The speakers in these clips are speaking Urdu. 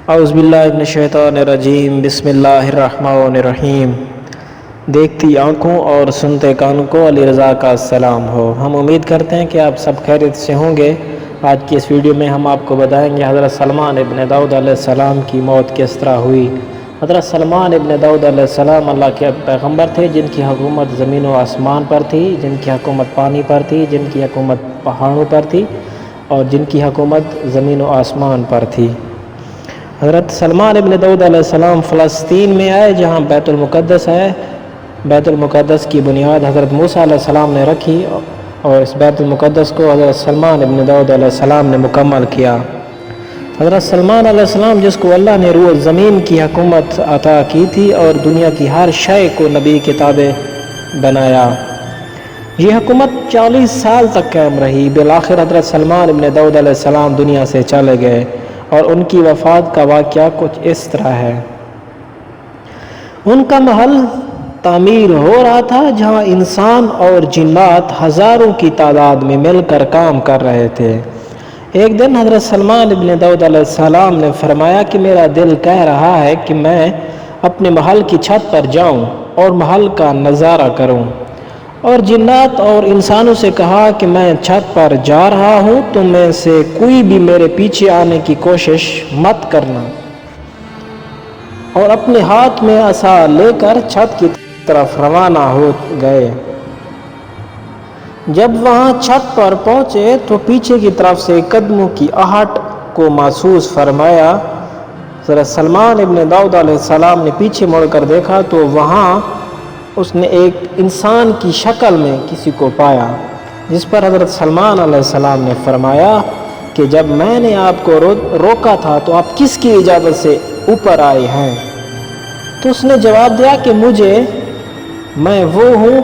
اعوذ باللہ من الشیطان الرجیم، بسم اللہ الرحمن الرحیم۔ دیکھتی آنکھوں اور سنتے کانوں کو علی رضا کا سلام ہو۔ ہم امید کرتے ہیں کہ آپ سب خیریت سے ہوں گے۔ آج کی اس ویڈیو میں ہم آپ کو بتائیں گے حضرت سلمان ابن داؤد علیہ السلام کی موت کس طرح ہوئی۔ حضرت سلمان ابن داؤد علیہ السلام اللہ کے پیغمبر تھے، جن کی حکومت زمین و آسمان پر تھی، جن کی حکومت پانی پر تھی، جن کی حکومت پہاڑوں پر تھی اور جن کی حکومت زمین و آسمان پر تھی۔ حضرت سلمان ابن داؤد علیہ السلام فلسطین میں آئے، جہاں بیت المقدس ہے۔ بیت المقدس کی بنیاد حضرت موسیٰ علیہ السلام نے رکھی اور اس بیت المقدس کو حضرت سلمان ابن داؤد علیہ السلام نے مکمل کیا۔ حضرت سلمان علیہ السلام، جس کو اللہ نے روح زمین کی حکومت عطا کی تھی اور دنیا کی ہر شے کو نبی کے تابع بنایا، یہ حکومت 40 سال تک قائم رہی۔ بالآخر حضرت سلمان ابن داؤد علیہ السلام دنیا سے چلے گئے اور ان کی وفات کا واقعہ کچھ اس طرح ہے۔ ان کا محل تعمیر ہو رہا تھا، جہاں انسان اور جنات ہزاروں کی تعداد میں مل کر کام کر رہے تھے۔ ایک دن حضرت سلمان ابن داؤد علیہ السلام نے فرمایا کہ میرا دل کہہ رہا ہے کہ میں اپنے محل کی چھت پر جاؤں اور محل کا نظارہ کروں، اور جنات اور انسانوں سے کہا کہ میں چھت پر جا رہا ہوں، تو میں سے کوئی بھی میرے پیچھے آنے کی کوشش مت کرنا، اور اپنے ہاتھ میں عصا لے کر چھت کی طرف روانہ ہو گئے۔ جب وہاں چھت پر پہنچے تو پیچھے کی طرف سے قدموں کی آہٹ کو محسوس فرمایا۔ حضرت سلمان ابن داؤد علیہ السلام نے پیچھے مڑ کر دیکھا تو وہاں اس نے ایک انسان کی شکل میں کسی کو پایا، جس پر حضرت سلمان علیہ السلام نے فرمایا کہ جب میں نے آپ کو روکا تھا تو آپ کس کی اجازت سے اوپر آئے ہیں؟ تو اس نے جواب دیا کہ میں وہ ہوں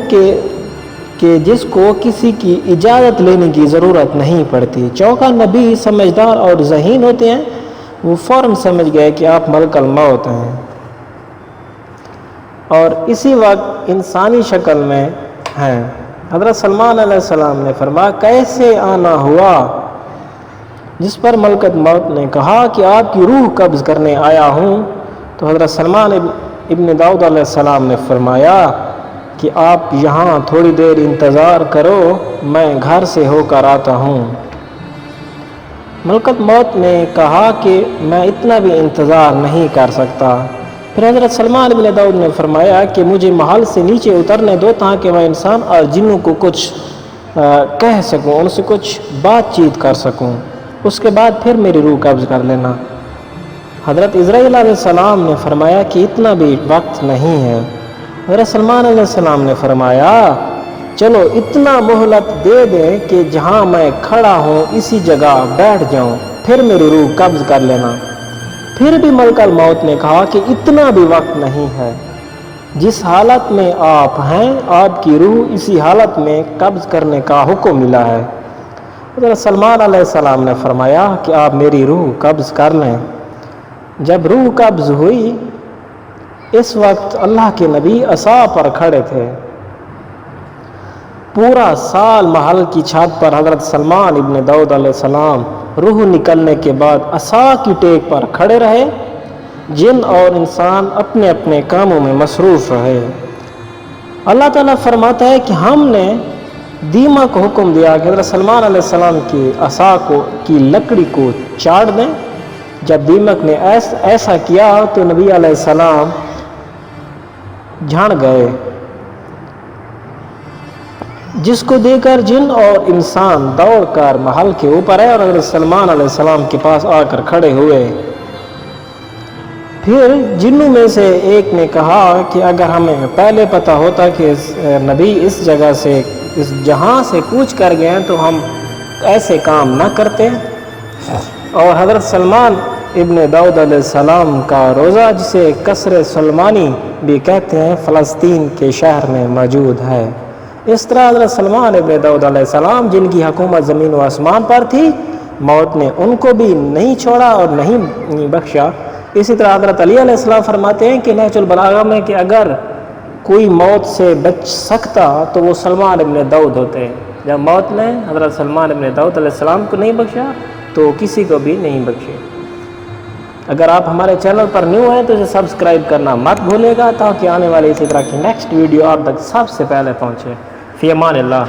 کہ جس کو کسی کی اجازت لینے کی ضرورت نہیں پڑتی۔ چونکہ نبی سمجھدار اور ذہین ہوتے ہیں، وہ فوراً سمجھ گئے کہ آپ ملک الموت ہیں، اور اسی وقت انسانی شکل میں ہیں۔ حضرت سلمان علیہ السلام نے فرمایا کیسے آنا ہوا؟ جس پر ملکت موت نے کہا کہ آپ کی روح قبض کرنے آیا ہوں۔ تو حضرت سلمان ابن داؤد علیہ السلام نے فرمایا کہ آپ یہاں تھوڑی دیر انتظار کرو، میں گھر سے ہو کر آتا ہوں۔ ملکت موت نے کہا کہ میں اتنا بھی انتظار نہیں کر سکتا۔ پھر حضرت سلمان ابن داؤد نے فرمایا کہ مجھے محل سے نیچے اترنے دو تاکہ میں انسان اور جنوں کو کچھ کہہ سکوں، ان سے کچھ بات چیت کر سکوں، اس کے بعد پھر میری روح قبض کر لینا۔ حضرت عزرائیل علیہ السلام نے فرمایا کہ اتنا بھی وقت نہیں ہے۔ حضرت سلمان علیہ السلام نے فرمایا چلو اتنا مہلت دے دیں کہ جہاں میں کھڑا ہوں اسی جگہ بیٹھ جاؤں، پھر میری روح قبض کر لینا۔ پھر بھی ملک الموت نے کہا کہ اتنا بھی وقت نہیں ہے، جس حالت میں آپ ہیں آپ کی روح اسی حالت میں قبض کرنے کا حکم ملا ہے۔ حضرت سلمان علیہ السلام نے فرمایا کہ آپ میری روح قبض کر لیں۔ جب روح قبض ہوئی، اس وقت اللہ کے نبی عصا پر کھڑے تھے۔ پورا سال محل کی چھت پر حضرت سلمان ابن داؤد علیہ السلام روح نکلنے کے بعد عصا کی ٹیک پر کھڑے رہے۔ جن اور انسان اپنے اپنے کاموں میں مصروف رہے۔ اللہ تعالیٰ فرماتا ہے کہ ہم نے دیما کو حکم دیا کہ حضرت سلمان علیہ السلام کی عصا کی لکڑی کو چاڑ دیں۔ جب دیمک نے ایسا کیا تو نبی علیہ السلام جھڑ گئے، جس کو دے کر جن اور انسان دوڑ کر محل کے اوپر آئے اور حضرت سلمان علیہ السلام کے پاس آ کر کھڑے ہوئے۔ پھر جنوں میں سے ایک نے کہا کہ اگر ہمیں پہلے پتہ ہوتا کہ نبی اس جگہ سے اس جہاں سے کوچ کر گئے ہیں تو ہم ایسے کام نہ کرتے۔ اور حضرت سلمان ابن داؤد علیہ السلام کا روضہ، جسے قصر سلمانی بھی کہتے ہیں، فلسطین کے شہر میں موجود ہے۔ اس طرح حضرت سلمان ابن داؤد علیہ السلام، جن کی حکومت زمین و آسمان پر تھی، موت نے ان کو بھی نہیں چھوڑا اور نہیں بخشا۔ اسی طرح حضرت علی علیہ السلام فرماتے ہیں کہ نہج البلاغہ میں کہ اگر کوئی موت سے بچ سکتا تو وہ سلمان ابن داؤد ہوتے۔ جب موت نے حضرت سلمان ابن داؤد علیہ السلام کو نہیں بخشا تو کسی کو بھی نہیں بخشے۔ اگر آپ ہمارے چینل پر نیو ہیں تو اسے سبسکرائب کرنا مت بھولے گا تاکہ آنے والے اسی طرح کی نیکسٹ ویڈیو آپ تک سب سے پہلے پہنچے۔ فی امان اللہ۔